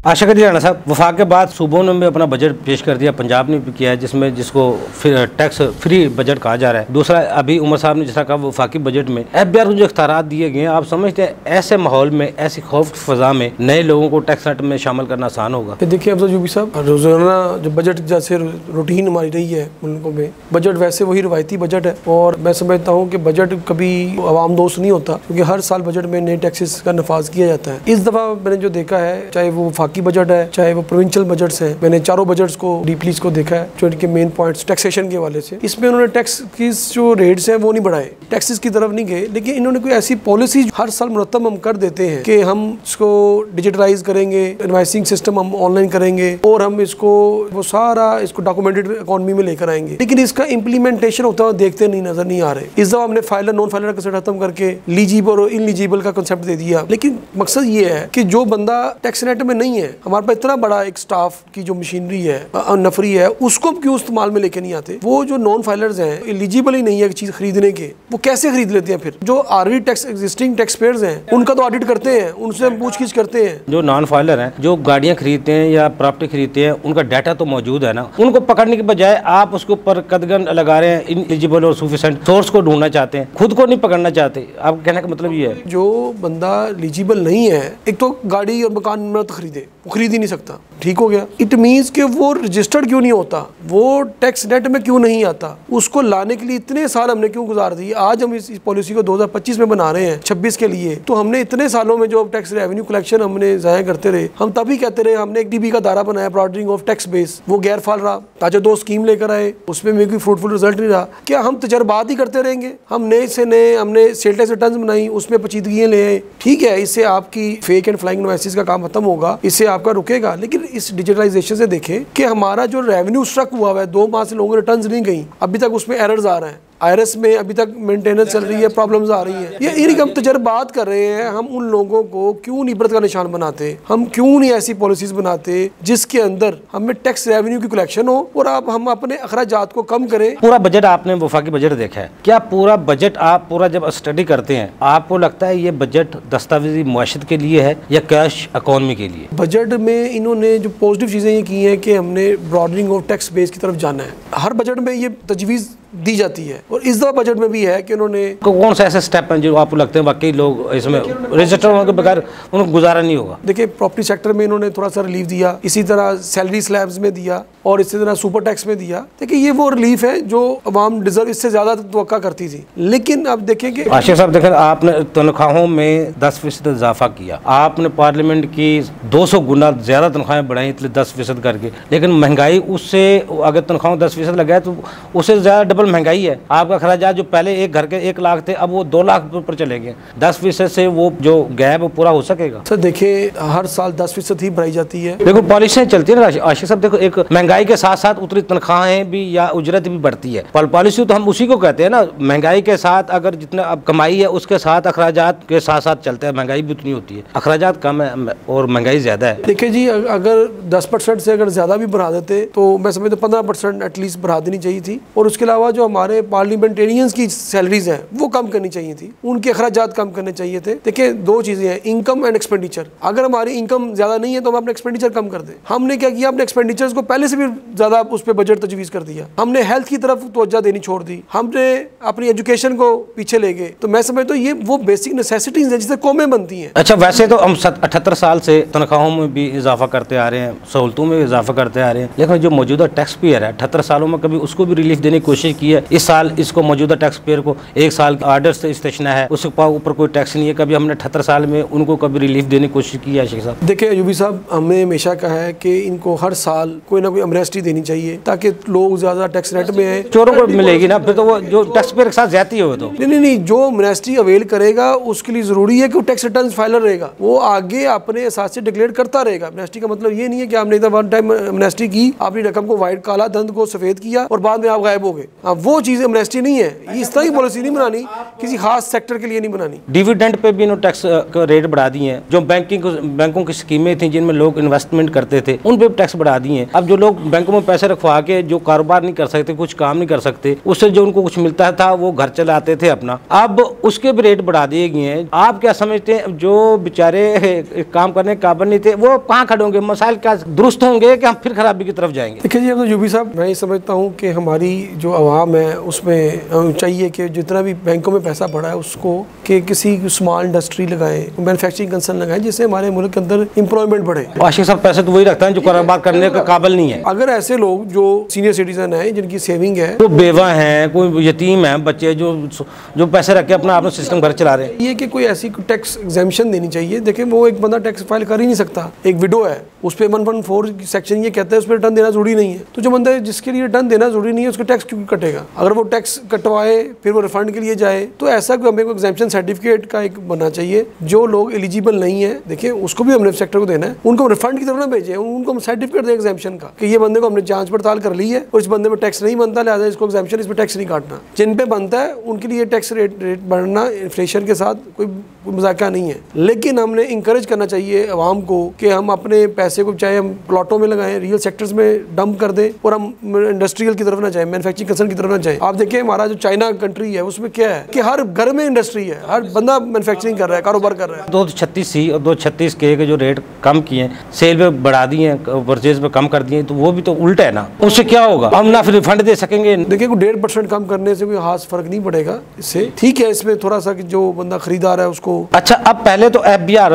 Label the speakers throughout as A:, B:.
A: आशा करिए राणा साहब, वफाक के बाद सूबों ने भी अपना बजट पेश कर दिया, पंजाब ने भी किया है, जिसमें जिसको फिर टैक्स फ्री बजट कहा जा रहा है। दूसरा, अभी उमर साहब ने जिस तरह कहा वफाकी बजट में FBR को जो इख्तियारात दिए गए हैं, आप समझते हैं ऐसे माहौल में, ऐसी खौफ की फजा में नए लोगों को टैक्स रेट में शामिल करना आसान होगा?
B: देखिए अब तो यूबी साहब, रोजाना जो बजट जैसे रूटीन हमारी रही है मुल्कों में, बजट वैसे वही रवायती बजट है। और मैं समझता हूँ कि बजट कभी आवाम दोस्त नहीं होता, क्योंकि हर साल बजट में नए टैक्सेस का नफाज किया जाता है। इस दफ़ा मैंने जो देखा है, चाहे वो वफाकी बजट है, चाहे वो प्रोविंशियल बजट्स हैं, मैंने चारों बजट्स को डीपली इसको देखा है, जो इनके मेन पॉइंट्स टैक्सेशन के हवाले से। इसमें उन्होंने टैक्स की जो रेट्स हैं वो नहीं बढ़ाए, टैक्सेस की तरफ नहीं गए, लेकिन इन्होंने कोई ऐसी पॉलिसी हर साल मुरतब हम कर देते हैं कि हम इसको डिजिटलाइज करेंगे, इनवाइसिंग सिस्टम हम ऑनलाइन करेंगे और हम इसको वो सारा इसको डॉक्यूमेंटेड इकोनॉमी में लेकर आएंगे, लेकिन इसका इम्प्लीमेंटेशन होता हुआ देखते नहीं, नजर नहीं आ रहे। इस दफा हमने फाइलर नॉन फाइलर का कंसेप्ट खत्म करके लीजिबल और इनलीजिबल का कंसेप्ट दे दिया। लेकिन मकसद ये है कि जो बंदा टैक्स नेट में नहीं है, हमारे पास इतना बड़ा एक स्टाफ की जो मशीनरी है, नफरी है, उसको क्यों इस्तेमाल में लेके नहीं आते? वो जो नॉन फाइलर्स हैं, एलिजिबल ही नहीं है चीज खरीदने के, वो कैसे खरीद लेते हैं? फिर जो already tax existing tax payers हैं, उनका तो ऑडिट करते हैं, उनसे हम पूछगिछ करते हैं।
C: जो नॉन फाइलर हैं, जो गाड़ियां खरीदते हैं या प्रॉपर्टी खरीदते हैं, उनका डाटा तो मौजूद है ना, उनको पकड़ने के बजाय आप उसके ऊपर कदगन लगा रहे हैं, इनएलिजिबल और सफिशिएंट सोर्स को ढूंढना चाहते हैं, खुद को नहीं पकड़ना चाहते। आप कहने का मतलब ये है,
B: जो बंदा एलिजिबल नहीं है, एक तो गाड़ी और मकान मत खरीदे, वो खरीद ही नहीं सकता, ठीक हो गया। इट मीन्स कि वो रजिस्टर्ड क्यों नहीं होता, वो टैक्स नेट में क्यों नहीं आता, उसको लाने के लिए इतने साल हमने क्यों गुजार दिए? आज हम इस पॉलिसी को 2025 में बना रहे हैं, 26 के लिए, तो हमने इतने सालों में जो टैक्स रेवेन्यू कलेक्शन हमने ज़ाया करते रहे, हम तभी कहते रहे हमने एक DB का दायरा बनाया, ब्रॉडरिंग ऑफ टैक्स बेस, वो गैर फाल रहा। ताजा 2 स्कीम लेकर आए, उसमें भी कोई फ्रूटफुल रिजल्ट नहीं रहा। क्या हम तजर्बात ही करते रहेंगे? हम नए से नए हमने सेल टैक्स रिटर्न बनाई, उसमें पेचीदगियां ले आए, ठीक है, इससे आपकी फेक एंड फ्लाइंग इनवॉइसेस का काम खत्म होगा, इससे आपका रुकेगा। लेकिन इस डिजिटलाइजेशन से देखें कि हमारा जो रेवेन्यू स्ट्रक हुआ है, 2 माह से लोगों के रिटर्न्स नहीं गई, अभी तक उसमें एरर्स आ रहे हैं, IRS में अभी तक मेंटेनेंस चल रही है, प्रॉब्लम्स आ रही हैं। ये इन्हीं हम तजर्बात कर रहे हैं, हम उन लोगों को क्यों नहीं इबरत का निशान बनाते? हम क्यों नहीं ऐसी पॉलिसीज बनाते जिसके अंदर हमें टैक्स रेवेन्यू की कलेक्शन हो और आप हम अपने अखराजात को कम करें?
C: पूरा बजट आपने वफाकी बजट देखा है, क्या पूरा बजट आप पूरा जब स्टडी करते हैं, आपको लगता है ये बजट दस्तावेजी मुआशरत के लिए है या कैश इकोनॉमी के लिए?
B: बजट में इन्होंने जो पॉजिटिव चीज़ें ये की हैं कि हमने ब्रॉडरिंग ऑफ टैक्स बेस की तरफ जाना है, हर बजट में ये तजवीज़ दी जाती है, और इस दफा बजट में भी है कि उन्होंने
C: कौन सा ऐसे स्टेप हैं जो आपको लगते हैं वाकई लोग इसमें रजिस्टर होने के बगैर उनको गुजारा नहीं होगा?
B: देखिए, प्रॉपर्टी सेक्टर में इन्होंने थोड़ा सा रिलीफ दिया, इसी तरह सैलरी स्लैब्स में दिया और इसी तरह सुपर टैक्स में दिया। देखिए, ये वो रिलीफ है जो अवाम डिजर्व इससे ज्यादा तवक्का करती थी। लेकिन अब देखें कि
C: आशिफ साहब, देखें आपने तनख्वाहों में 10% इजाफा किया, आपने पार्लियामेंट की 200 गुना ज्यादा तनख्वाहें बढ़ाई 10% करके, लेकिन महंगाई उससे, अगर तनख्वाहों 10% लगाए तो उससे ज्यादा डबल महंगाई है। आपका अखराजात जो पहले एक घर के 1 लाख थे, अब वो 2 लाख पर चले गए। 10% से वो जो गैप वो पूरा हो सकेगा?
B: सर देखिए, हर साल 10% ही बढ़ाई जाती है।
C: देखो पॉलिसियाँ चलती है ना आशिफ साहब, देखो एक महंगाई के साथ साथ उतनी तनख्वाहें भी या उजरत भी बढ़ती है। पॉलिसी तो हम उसी को कहते हैं ना, महंगाई के साथ अगर जितना अब कमाई है उसके साथ अखराजात के साथ साथ चलते हैं, महंगाई भी उतनी होती है, अखराजात कम है और महंगाई ज्यादा है।
B: देखिए जी, अगर 10% से अगर ज्यादा भी बढ़ा देते तो मैं समझता 15% एटलीस्ट बढ़ा देनी चाहिए थी। और उसके अलावा जो हमारे पार्लियामेंटेरियंस की सैलरीज हैं वो कम करनी चाहिए थी, उनके अखराजात कम करने चाहिए थे। देखिए, 2 चीजें हैं, इनकम एंड एक्सपेंडिचर। अगर हमारी इनकम ज्यादा नहीं है तो हम अपने एक्सपेंडिचर कम कर दें। हमने क्या किया, अपने एक्सपेंडिचर्स को पहले से भी ज्यादा उस पर बजट तजवीज़ कर दिया। हमने हेल्थ की तरफ तवज्जो देनी छोड़ दी, हमने अपनी एजुकेशन को पीछे ले गए। तो मैं समझता हूँ ये वो बेसिक नेसेसिटीज हैं जिससे कौमें बनती हैं।
C: अच्छा, वैसे तो हम 78 साल से तनख्वाहों में भी इजाफा करते आ रहे हैं, सहूलतों में भी इजाफा करते आ रहे हैं, लेकिन जो मौजूदा टैक्स पेयर है 78 सालों में कभी उसको भी रिलीफ देने की कोशिश की है? इस साल इसको मौजूदा टैक्स पेयर को 1 साल आर्डर से स्टेशन है, उसके ऊपर कोई टैक्स नहीं है, कभी हमने 78 साल में उनको कभी रिलीफ देने की कोशिश की है? शेख साहब
B: देखिए, यूबी साहब, हमने हमेशा कहा है कि इनको हर साल कोई ना कोई अमनेस्टी देनी चाहिए ताकि लोग ज्यादा टैक्स रेट में है।
C: चोरों को मिलेगी ना, फिर तो वो जो टैक्स पेयर के साथ ज्यादती हो तो
B: नहीं, जो अमनेस्टी अवेल करेगा उसके लिए जरूरी है कि वो टैक्स रिटर्न फाइलर रहेगा, वो आगे अपने एहसास से डिक्लेयर करता रहेगा। अमनेस्टी का मतलब ये नहीं है कि आपने वन टाइम अमनेस्टी की, आपने रकम को व्हाइट काला धन को सफेद किया और बाद में आप गायब हो गए। वो चीज़ एमनेस्टी नहीं है, इस तरह की पॉलिसी नहीं बनानी, किसी खास सेक्टर के लिए नहीं बनानी।
C: डिविडेंड पे भी इन्होंने टैक्स का रेट बढ़ा दिए हैं। जो बैंकों की स्कीमें थी जिनमें लोग इन्वेस्टमेंट करते थे उन पे टैक्स बढ़ा दिए हैं। अब जो लोग बैंकों में पैसे रखवा के जो कारोबार नहीं कर सकते, कुछ काम नहीं कर सकते, उससे जो उनको कुछ मिलता था वो घर चलाते थे अपना, अब उसके भी रेट बढ़ा दिए गए हैं। आप क्या समझते हैं, जो बेचारे काम करने के काबिल नहीं थे वो कहाँ खड़े होंगे, मसाइल क्या दुरुस्त होंगे कि हम फिर खराबी की तरफ जाएंगे?
B: देखिए जी, अब तो यूबी साहब, मैं ये समझता हूँ कि हमारी जो आवाम है उसमें चाहिए कि जितना भी बैंकों में पैसा पड़ा है उसको कि किसी स्मॉल इंडस्ट्री लगाएं, मैन्युफैक्चरिंग कंसर्न लगाएं, जिससे हमारे मुल्क के अंदर एम्प्लॉयमेंट बढ़े।
C: आशिक साहब, पैसे तो वही रखता है जो कारोबार करने का काबिल नहीं है।
B: अगर ऐसे लोग जो सीनियर सिटीजन हैं जिनकी सेविंग है,
C: तो बेवा हैं, कोई यतीम है, बच्चे जो पैसे रख के अपना सिस्टम घर चला रहे हैं,
B: ये कि कोई ऐसी टैक्स एग्जेम्पशन देनी चाहिए। देखिए, वो एक बंदा टैक्स फाइल कर ही नहीं सकता, एक विडो है, उस पर 114 सेक्शन ये कहता है उस पर रिटर्न देना जरूरी नहीं है। तो जो बंदा जिसके लिए रिटर्न देना जरूरी नहीं है उसका टैक्स क्यों कटेगा? अगर वो टैक्स कटवाए फिर वो रिफंड के लिए जाए, तो ऐसा हमें को एग्जेम्पशन सर्टिफिकेट का एक बनना चाहिए। जो लोग एलिजिबल नहीं है, देखिए उसको भी हमने सेक्टर को देना है, उनको रिफंड की तरफ ना भेजे, उनको हम सर्टिफिकेट दें एग्जेम्पशन का कि ये बंदे को हमने जांच पड़ताल कर ली है और इस बंदे में टैक्स नहीं बनता, लिहाजा इसको एग्जेम्पशन, इसमें टैक्स नहीं काटना। जिन पे बनता है उनके लिए टैक्स रेट बढ़ना इन्फ्लेशन के साथ कोई मजाका नहीं है, लेकिन हमने इंकरेज करना चाहिए आवाम को कि हम अपने पैसे को चाहे हम प्लॉटों में लगाएं, रियल सेक्टर्स में डंप कर दें और हम इंडस्ट्रियल की तरफ ना जाए, मैन्युफैक्चरिंग कंसर्न की तरफ ना जाए। आप देखिए हमारा जो चाइना कंट्री है उसमें क्या है कि हर घर में इंडस्ट्री है, हर बंदा मैन्युफैक्चरिंग कर रहा है, कारोबार कर रहा है।
C: 236C और 236K के जो रेट कम किए हैं, सेल पे बढ़ा दिए हैं, परचेज पे कम कर दिए, तो वो भी तो उल्टा है ना, उससे क्या होगा? हम ना फिर रिफंड दे सकेंगे।
B: देखिए, 1.5% कम करने से कोई खास फर्क नहीं पड़ेगा इससे, ठीक है। इसमें थोड़ा सा जो बंदा खरीदार है उसको।
C: अच्छा, अब पहले तो FBR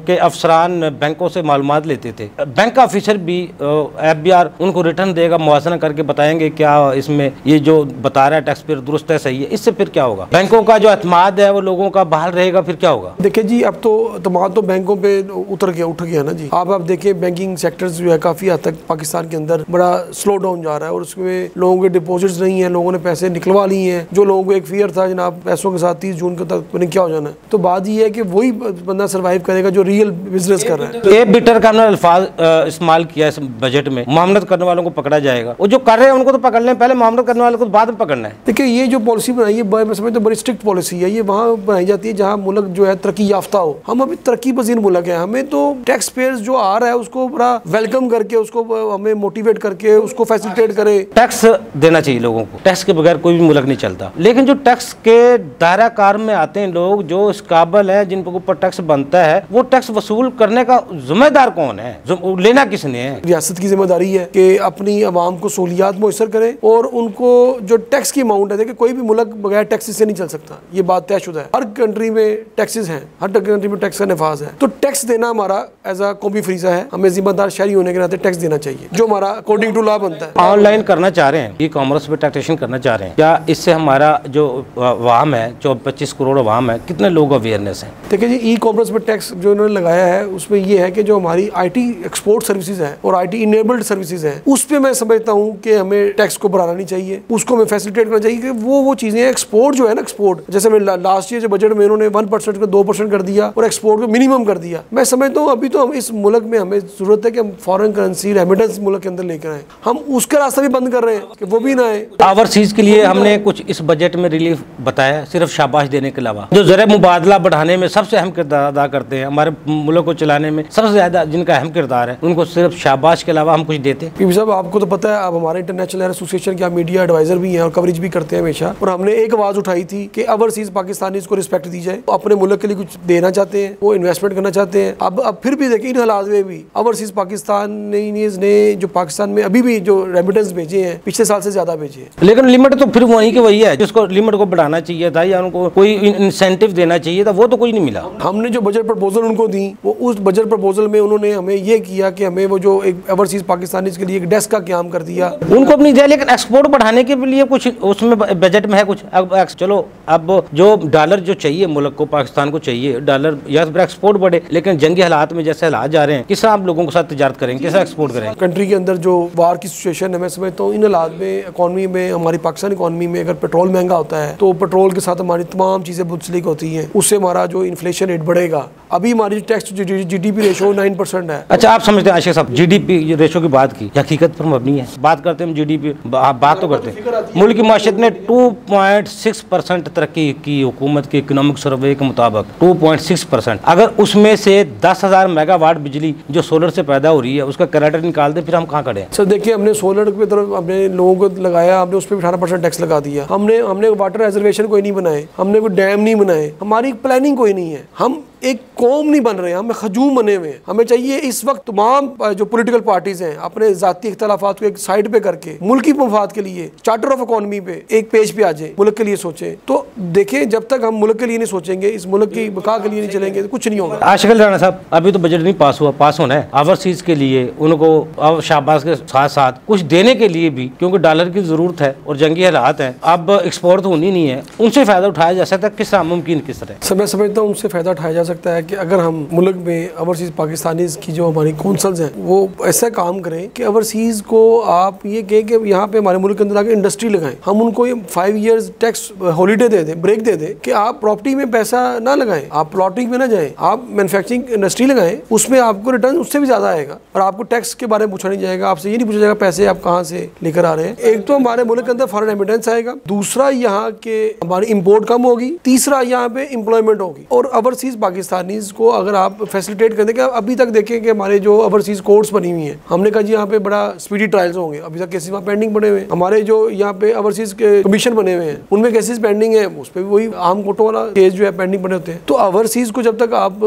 C: के अफसरान बैंकों से मालूमात लेते थे, बैंक का ऑफिसर भी FBR उनको रिटर्न देगा, मुआवजा करके बताएंगे क्या इसमें ये जो बता रहा है टैक्स पेयर दुरुस्त है, सही है। इससे फिर क्या होगा? बैंकों का जो एतमाद है वो लोगों का बहाल रहेगा, फिर क्या होगा?
B: देखिए जी, अब तो एतमाद तो बैंकों पे उठ गया ना जी। आप देखिए बैंकिंग सेक्टर जो है काफी हद तक पाकिस्तान के अंदर बड़ा स्लो डाउन जा रहा है और उसमें लोगों के डिपॉजिट्स नहीं है, लोगों ने पैसे निकलवा लिए हैं। जो लोगों को एक फियर था जनाब पैसों के साथ 30 जून तक क्या हो जाना है, तो बात ये है कि वही बंदा सर्वाइव करेगा जो रियल बिजनेस कर रहा है।
C: ए बिटर का हमने अल्फाज इस्तेमाल किया इस बजट में, मामलत करने वालों को पकड़ा जाएगा, और जो कर रहे हैं उनको तो पकड़ लें, पहले मामलत करने वालों को तो बाद में पकड़ना है।
B: देखिए, ये जो पॉलिसी बनाई है मैं समझता हूं बड़ी स्ट्रिक्ट पॉलिसी है। ये वहाँ बनाई जाती है जहाँ मुल्क जो है तरक्की याफ्ता हो। हम अभी तरक्की पजीर मुल्क है, हमें तो टैक्स पेयर्स जो आ रहा है उसको बड़ा वेलकम करके, उसको हमें मोटिवेट करके उसको फैसिलिटेट करे।
C: टैक्स देना चाहिए लोगों को, टैक्स के बगैर कोई भी मुल्क नहीं चलता। लेकिन जो टैक्स के दायरा कार में आते हैं लोग, जो इस काबिल है, जिन पर ऊपर टैक्स बनता है, वो टैक्स वसूल करने का जिम्मेदार कौन है? लेना किसने है?
B: रियासत की जिम्मेदारी है कि अपनी आवाम को सहूलियात मुयसर करे और उनको जो टैक्स की अमाउंट है, देखिए कोई भी मुल्क बगैर टैक्सेस से नहीं चल सकता, ये बात तयशुदा है। हर कंट्री में टैक्सेस हैं, हर कंट्री में टैक्स का नफाज है, तो टैक्स देना हमारा एज अ कौमी फरीजा है। हमें जिम्मेदार शहरी होने के नाते टैक्स देना चाहिए जो हमारा अकॉर्डिंग टू लॉ बनता है।
C: ऑनलाइन करना चाह रहे हैं, ई कॉमर्स पे टैक्सेशन करना चाह रहे हैं, क्या इससे हमारा जो अवाम है, जो 25 करोड़ अवाम है, कितने लोग अवेयरनेस है?
B: देखिए जी, ई कॉमर्स पे टैक्स जो इन्होंने लगाया है उसमें ये है कि जो हमारी IT एक्सपोर्ट सर्विसेज है और IT इनेबल्ड सर्विसेज है, उस पे मैं समझता हूँ कि हमें टैक्स को बढ़ाना नहीं चाहिए, उसको हमें फैसिलिटेट करना चाहिए कि वो चीजें एक्सपोर्ट जो है ना, एक्सपोर्ट जैसे लास्ट ईयर जो बजट में इन्होंने 1% को 2% कर दिया और एक्सपोर्ट को मिनिमम कर दिया। मैं समझता हूँ अभी तो हम इस मुल्क में हमें जरूरत है कि हम फॉरेन करेंसी रेमिटेंस मुल्क के अंदर लेकर आए। हम उसका रास्ता भी बंद कर रहे हैं कि वो भी ना आए।
C: ओवरसीज के लिए हमने कुछ इस बजट में रिलीफ बताया, सिर्फ शाबाश देने के अलावा। जो ज़र मुबादला बढ़ाने में सबसे अहम किरदार अदा करते हैं, हमारे मुल्क को चलाने में सबसे ज्यादा जिनका अहम किरदार है, उनको सिर्फ शाबाश के अलावा हम कुछ देते?
B: पीपी साहब, आपको तो पता है, आप हमारे इंटरनेशनल एयर एसोसिएशन के मीडिया एडवाइजर भी हैं और कवरेज भी करते हैं हमेशा, और हमने एक आवाज उठाई थी कि ओवरसीज पाकिस्तानीज को रिस्पेक्ट दी जाए। अपने मुल्क के लिए कुछ देना चाहते हैं, वो इन्वेस्टमेंट करना चाहते हैं। अब फिर भी देखिए, इन हालात में भी ओवरसीज पाकिस्तानीज ने जो पाकिस्तान में अभी भी जो रेमिटेंस भेजे हैं, पिछले साल से ज्यादा भेजे हैं।
C: लेकिन लिमिट तो फिर वही के वही है, जिसको लिमिट को बढ़ाना चाहिए था या उनको कोई इंसेंटिव देना चाहिए था, वो तो कोई नहीं मिला।
B: हमने जो बजट प्रपोजल उनको दी, वो उस बजट प्रपोजल में उन्होंने हमें ये किया कि हमें वो जो एक ओवरसीज पाकिस्तानीज के लिए एक डेस्क का काम कर दिया,
C: उनको भी नहीं दिया। लेकिन एक्सपोर्ट बढ़ाने के लिए कुछ उसमें बजट में है कुछ। अब चलो, अब जो डॉलर जो चाहिए मुल्क को, पाकिस्तान को चाहिए डॉलर, या फिर एक्सपोर्ट बढ़े, लेकिन जंगी हालात में जैसे हालात जा रहे हैं, किस आप लोगों के साथ तिजारत करेंगे, कैसे एक्सपोर्ट करेंगे?
B: कंट्री के अंदर जो वार की सिचुएशन है, मैं समझता हूँ इन हालात में इकॉनमी में, हमारी पाकिस्तान इकॉनमी में अगर पेट्रोल महंगा होता है तो पेट्रोल के साथ हमारी तमाम चीजें मुंसलिक होती हैं, उससे हमारा जो इन्फ्लेशन रेट बढ़ेगा। अभी हमारी टैक्स GDP रेशो 9% है।
C: अच्छा, आप समझते हैं आशिक साहब, GDP रेशो की बात की, हकीकत पर मबनी है। बात करते हैं हम GDP, बात तो करते हैं, मुल्क की माशत ने 2.6% तरक्की की हुकूमत के इकोनॉमिक सर्वे के मुताबिक 2.6%। अगर उसमें से 10,000 मेगावाट बिजली जो सोलर से पैदा हो रही है उसका क्रेडिट निकाल दे, फिर हम कहाँ खड़े हैं?
B: सर देखिए, हमने सोलर की तरफ अपने लोगों को लगाया, हमने उस पर 18% टैक्स लगा दिया। हमने वाटर रिजर्वेशन कोई नहीं बनाए, हमने कोई डैम नहीं बनाए, हमारी प्लानिंग कोई नहीं है। हम एक कौम नहीं बन रहे हैं, हमें खजूम बने हुए हैं। हमें चाहिए इस वक्त तमाम जो पॉलिटिकल पार्टीज हैं अपने जाती इख्तलाफात को एक साइड पे करके मुल्की मफाद के लिए चार्टर ऑफ इकोनॉमी पे एक पेज पे आ जाए, मुल्क के लिए सोचें। तो देखें, जब तक हम मुल्क के लिए नहीं सोचेंगे, इस मुल्क की बका के लिए नहीं चलेंगे तो कुछ नहीं होगा।
C: आशिक राणा साहब, अभी तो बजट नहीं पास हुआ, पास होना है। ओवरसीज के लिए उनको अब शाहबाज के साथ साथ कुछ देने के लिए भी, क्योंकि डॉलर की जरूरत है और जंगी हालात है, अब एक्सपोर्ट तो होनी नहीं है, उनसे फायदा उठाया जा सकता है। किस तरह मुमकिन, किस तरह?
B: मैं समझता हूँ उनसे फायदा उठाया जा सकता है कि अगर हम मुल्क में ओवरसीज पाकिस्तानी की जो हमारी कौंसल्स हैं वो ऐसा काम करें कि ओवरसीज को आप ये कहें कि यहाँ पे हमारे मुल्क के अंदर आके इंडस्ट्री लगाएं। हम उनको ये 5 years टैक्स हॉलीडे दे दें, ब्रेक दे दें कि आप प्रॉपर्टी में पैसा ना लगाएं, आप प्लॉटिंग में ना जाएं, आप मैन्युफैक्चरिंग इंडस्ट्री लगाएं, उसमें आपको रिटर्न उससे भी ज्यादा आएगा और आपको टैक्स के बारे में पूछा नहीं जाएगा। आपसे ये नहीं पूछा जाएगा पैसे आप कहाँ से लेकर आ रहे हैं। एक तो हमारे मुल्क के अंदर फॉरेन रेमिटेंस आएगा, दूसरा यहाँ के हमारी इम्पोर्ट कम होगी, तीसरा यहाँ पे एम्प्लॉयमेंट होगी। और ओवरसीज पाकिस्तानीज को अगर आप फैसिलिटेट कर दें, अभी तक देखें कि हमारे जो ओवरसीज कोर्ट्स बनी हुई हैं, हमने कहा जी यहाँ पे बड़ा स्पीडी ट्रायल्स होंगे, अभी तक केसेस वहाँ पेंडिंग पड़े हुए हैं। हमारे जो यहाँ पे ओवरसीज के कमीशन बने हुए हैं उनमें केसेस पेंडिंग है, उस पर भी वही आम कोर्टों वाला केस जो है पेंडिंग पड़े होते हैं। तो ओवरसीज को जब तक आप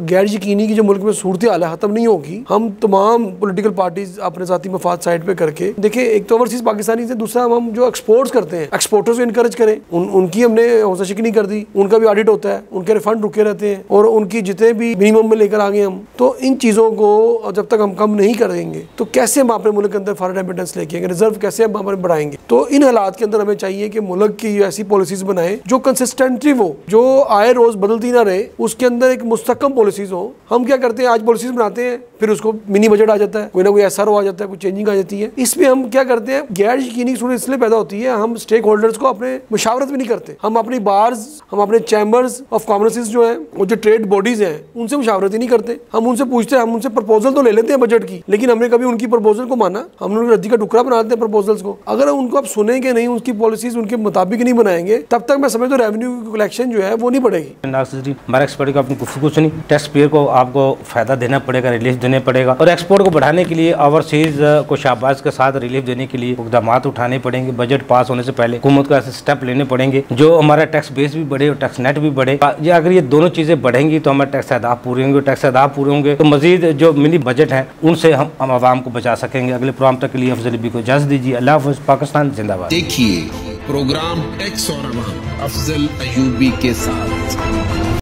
B: गैर यकीनी की जो मुल्क में सूरत हाल है खत्म नहीं होगी, हम तमाम पोलिटिकल पार्टीज अपने साथी मफाद साइड पे करके देखिए, एक तो ओवरसीज पाकिस्तानी से, दूसरा हम जो एक्सपोर्ट्स करते हैं एक्सपोर्टर्स को इनकरेज करें। उनकी हमने हौसला शिकनी कर दी, उनका भी ऑडिट होता है, उनके रिफंड रुके रहते हैं और उनकी जितने भी मिनिमम में लेकर आ गए हम। तो इन चीज़ों को जब तक हम कम नहीं करेंगे तो कैसे हम अपने मुल्क के अंदर फॉरेन रेमिटेंस लेके आएंगे, रिजर्व कैसे हम हमारे बढ़ाएंगे? तो इन हालात के अंदर हमें चाहिए कि मुल्क की ऐसी पॉलिसीज बनाए जो कंसिस्टेंटली हो, जो आए रोज बदलती ना रहे, उसके अंदर एक मुस्तकम पॉलिसीज हो। हम क्या करते हैं, आज पॉलिसीज बनाते हैं, फिर उसको मिनी बजट आ जाता है, कोई ना कोई एसआरओ आ जाता है, कोई चेंजिंग आ जाती है। इसमें हम क्या करते हैं, गैर यकीनी सूरत इसलिए पैदा होती है, हम स्टेक होल्डर्स को अपने मुशावरत भी नहीं करते। हम अपनी बार्स, हम अपने चैम्बर्स ऑफ कॉमर्स जो है, वो जो ट्रेड बॉडीज हैं, उनसे मुशावरत ही नहीं करते। हम उनसे पूछते हैं, हम उनसे प्रपोजल तो ले लेते हैं बजट की, लेकिन हमने कभी उनकी प्रपोजल को माना? हम उनकी रद्दी का टुकड़ा बना देते हैं प्रपोजल्स को। अगर उनको आप सुनेंगे नहीं, उनकी पॉलिसीज उनके मुताबिक नहीं बनाएंगे, तब तक मैं समझता हूं रेवेन्यू कलेक्शन जो है वो नहीं बढ़ेगी।
C: हमारे एक्सपर्ट को अपनी गुफ्तगू सुनी, टैक्स पेयर को आपको फायदा देना पड़ेगा, रिलीफ देने पड़ेगा और एक्सपोर्ट को बढ़ाने के लिए ओवरसीज को शाहबाज के साथ रिलीफ देने के लिए इकदाम उठाने पड़ेंगे। बजट पास होने से पहले हुकूमत को ऐसे स्टेप लेने पड़ेंगे जो हमारा टैक्स बेस भी बढ़े और टैक्स नेट भी बढ़े। अगर ये दोनों चीजें बढ़ेंगी तो हमारे टैक्स अहदाफ पूरे होंगे, टैक्स अहदाफ पूरे होंगे तो मजीद जो मिनी बजट है उनसे हम आवाम को बचा सकेंगे। अगले प्रोग्राम तक के लिए अफजल नबी को इजाजत दीजिए। अल्लाह हाफ़िज़। पाकिस्तान जिंदाबाद।
D: देखिए प्रोग्राम टैक्स और अवाम अफजल अयूबी के साथ।